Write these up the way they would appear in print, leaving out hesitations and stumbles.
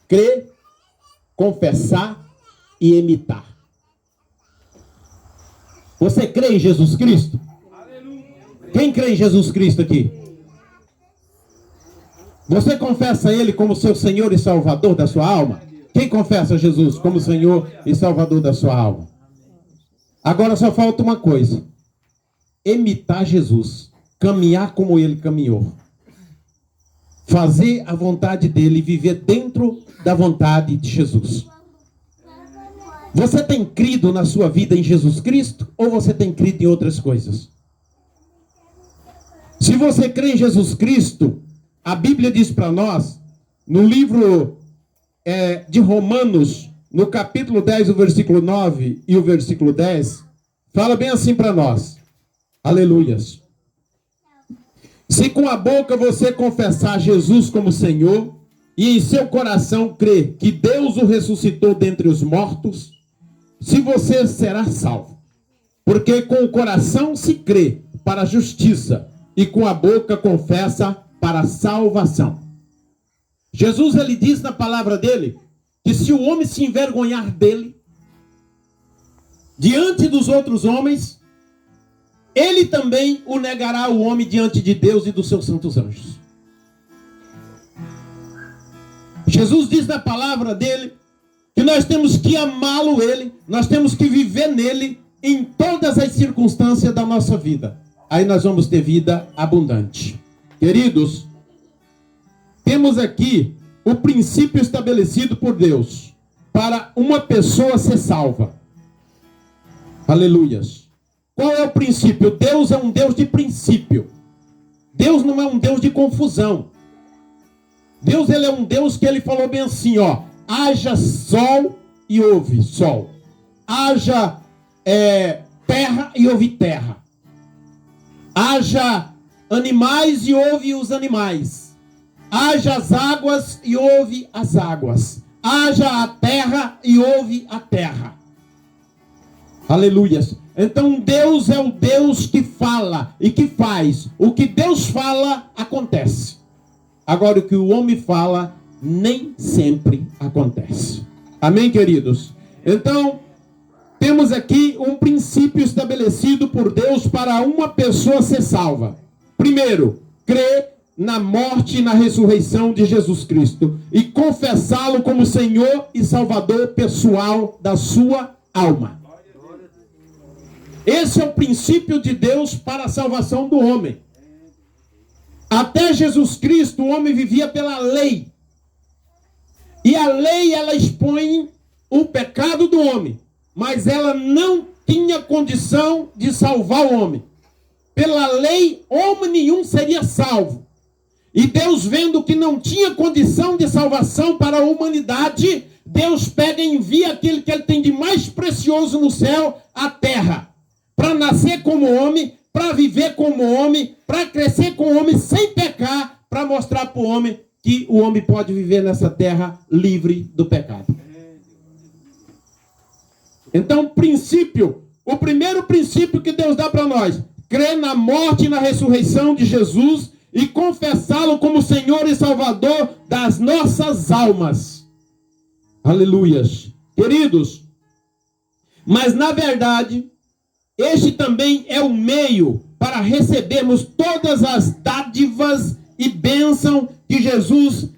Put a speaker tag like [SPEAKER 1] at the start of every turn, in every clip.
[SPEAKER 1] crer, confessar e imitar. Você crê em Jesus Cristo? Quem crê em Jesus Cristo aqui? Você confessa Ele como seu Senhor e Salvador da sua alma? Quem confessa Jesus como Senhor e Salvador da sua alma? Agora só falta uma coisa: imitar Jesus, caminhar como Ele caminhou, fazer a vontade dEle e viver dentro da vontade de Jesus. Você tem crido na sua vida em Jesus Cristo ou você tem crido em outras coisas? Se você crê em Jesus Cristo, a Bíblia diz para nós, no livro de Romanos, no capítulo 10, o versículo 9 e o versículo 10, fala bem assim para nós. Aleluias. Se com a boca você confessar Jesus como Senhor, e em seu coração crer que Deus o ressuscitou dentre os mortos, se você será salvo. Porque com o coração se crê para a justiça, e com a boca confessa para a salvação. Jesus, ele diz na palavra dele, que se o homem se envergonhar dele, diante dos outros homens, ele também o negará o homem diante de Deus e dos seus santos anjos. Jesus diz na palavra dele, que nós temos que amá-lo ele, nós temos que viver nele, em todas as circunstâncias da nossa vida. Aí nós vamos ter vida abundante. Queridos, temos aqui o princípio estabelecido por Deus para uma pessoa ser salva. Aleluias. Qual é o princípio? Deus é um Deus de princípio. Deus não é um Deus de confusão. Deus, ele é um Deus que ele falou bem assim, ó: haja sol e houve sol. Haja terra e houve terra. Haja animais e houve os animais. Haja as águas e houve as águas. Haja a terra e houve a terra. Aleluias. Então Deus é o Deus que fala e que faz. O que Deus fala, acontece. Agora o que o homem fala, nem sempre acontece. Amém, queridos? Então, temos aqui um princípio estabelecido por Deus para uma pessoa ser salva. Primeiro, crer na morte e na ressurreição de Jesus Cristo e confessá-lo como Senhor e Salvador pessoal da sua alma. Esse é o princípio de Deus para a salvação do homem. Até Jesus Cristo, o homem vivia pela lei. E a lei, ela expõe o pecado do homem. Mas ela não tinha condição de salvar o homem. Pela lei, homem nenhum seria salvo. E Deus, vendo que não tinha condição de salvação para a humanidade, Deus pega e envia aquele que ele tem de mais precioso no céu, a terra. Para nascer como homem, para viver como homem, para crescer como homem sem pecar, para mostrar para o homem que o homem pode viver nessa terra livre do pecado. Então, o primeiro princípio que Deus dá para nós, crer na morte e na ressurreição de Jesus e confessá-lo como Senhor e Salvador das nossas almas. Aleluias. Queridos, mas na verdade, este também é o meio para recebermos todas as dádivas e bênção que Jesus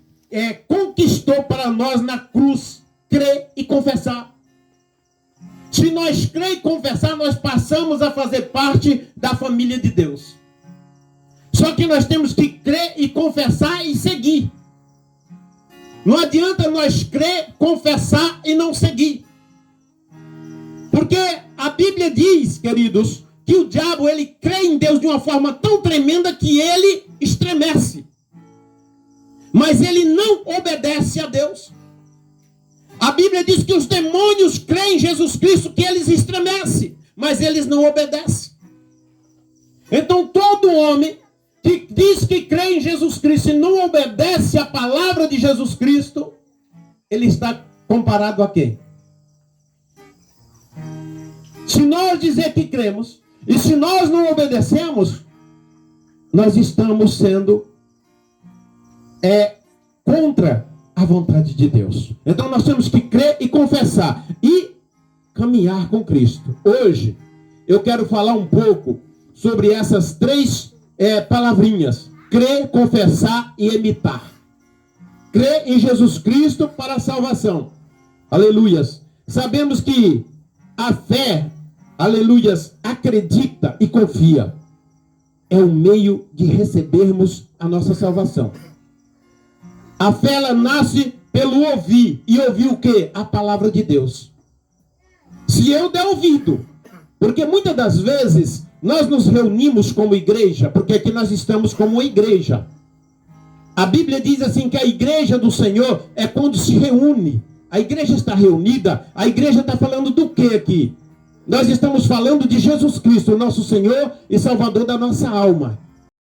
[SPEAKER 1] conquistou para nós na cruz. Crer e confessar. Se nós crer e confessar, nós passamos a fazer parte da família de Deus. Só que nós temos que crer e confessar e seguir. Não adianta nós crer, confessar e não seguir. Porque a Bíblia diz, queridos, que o diabo, ele crê em Deus de uma forma tão tremenda que ele estremece. Mas ele não obedece a Deus. A Bíblia diz que os demônios creem em Jesus Cristo, que eles estremecem, mas eles não obedecem. Então todo homem que diz que crê em Jesus Cristo e não obedece a palavra de Jesus Cristo, ele está comparado a quem? Se nós dizer que cremos, e se nós não obedecemos, nós estamos sendo contra a vontade de Deus. Então nós temos que crer e confessar e caminhar com Cristo. Hoje eu quero falar um pouco sobre essas três palavrinhas: crer, confessar e imitar. Crer em Jesus Cristo para a salvação. Aleluias. Sabemos que a fé, aleluias, acredita e confia. É o meio de recebermos a nossa salvação. A fé, ela nasce pelo ouvir. E ouvir o quê? A palavra de Deus. Se eu der ouvido, porque muitas das vezes nós nos reunimos como igreja, porque aqui nós estamos como igreja. A Bíblia diz assim que a igreja do Senhor é quando se reúne. A igreja está reunida, a igreja está falando do que aqui? Nós estamos falando de Jesus Cristo, nosso Senhor e Salvador da nossa alma.